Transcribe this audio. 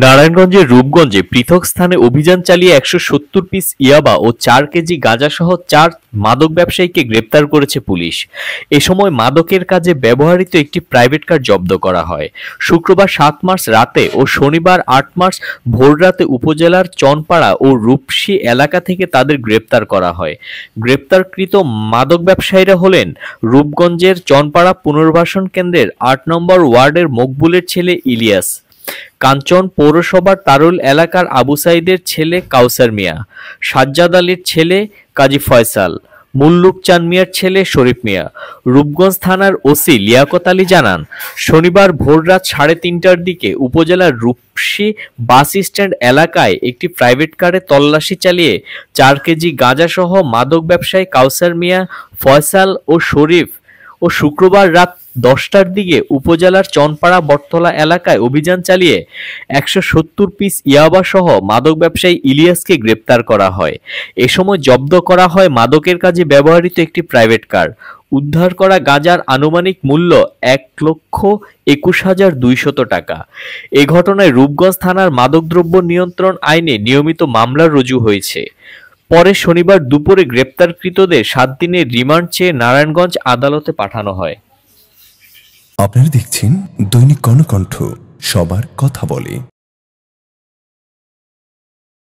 নারায়ণগঞ্জের রূপগঞ্জে পৃথক স্থানে অভিযান চালিয়ে ১৭০ পিস ইয়াবা ও ৪ কেজি গাঁজাসহ ৪ মাদক ব্যবসায়ীকে গ্রেপ্তার করেছে পুলিশ। এ সময় মাদকের কাজে ব্যবহৃত একটি প্রাইভেট কার জব্দ করা হয়। শুক্রবার ৭ মার্চ রাতে ও শনিবার ৮ মার্চ ভোররাতে উপজেলার চনপাড়া ও রূপসী এলাকা থেকে তাদের গ্রেপ্তার করা হয়। গ্রেপ্তারকৃত মাদক ব্যবসায়ীরা হলেন রূপগঞ্জের চনপাড়া পুনর্বাসন কেন্দ্রের ৮ নম্বর ওয়ার্ডের মকবুলের ছেলে ইলিয়াস, কাঞ্চন পৌরসভার তারুল এলাকার আবু সাইদের ছেলে কাউসার মিয়া, সাজ্জাদ আলীর ছেলে কাজী ফয়সাল, মুল্লুক চাঁদ মিয়ার ছেলে শরীফ মিয়া। রূপগঞ্জ থানার ওসি লিয়াকত আলী জানান, শনিবার ভোররাত ৩:৩০টার দিকে উপজেলার রূপসী বাস স্ট্যান্ড এলাকায় একটি প্রাইভেট কারে তল্লাশি চালিয়ে ৪ কেজি গাঁজাসহ মাদক ব্যবসায়ী কাউসার মিয়া, ফয়সাল ও শরীফ ও শুক্রবার রাত ১০টার দিকে উপজেলার চনপাড়া বটতলা এলাকায় অভিযান চালিয়ে ১৭০ পিস ইয়াবা সহ মাদক ব্যবসায়ী ইলিয়াসকে গ্রেপ্তার করা হয়। এ সময় জব্দ করা হয় মাদকের কাজে ব্যবহৃত একটি প্রাইভেট কার। উদ্ধার করা গাঁজার আনুমানিক মূল্য ১,২১,২০০ টাকা। এ ঘটনায় রূপগঞ্জ থানার মাদকদ্রব্য নিয়ন্ত্রণ আইনে নিয়মিত মামলা রুজু হয়েছে। পরে শনিবার দুপুরে গ্রেপ্তারকৃতদের ৭ দিনের রিমান্ড চেয়ে নারায়ণগঞ্জ আদালতে পাঠানো হয়। আপনারা দেখছেন দৈনিক কর্ণকণ্ঠ, সবার কথা বলে।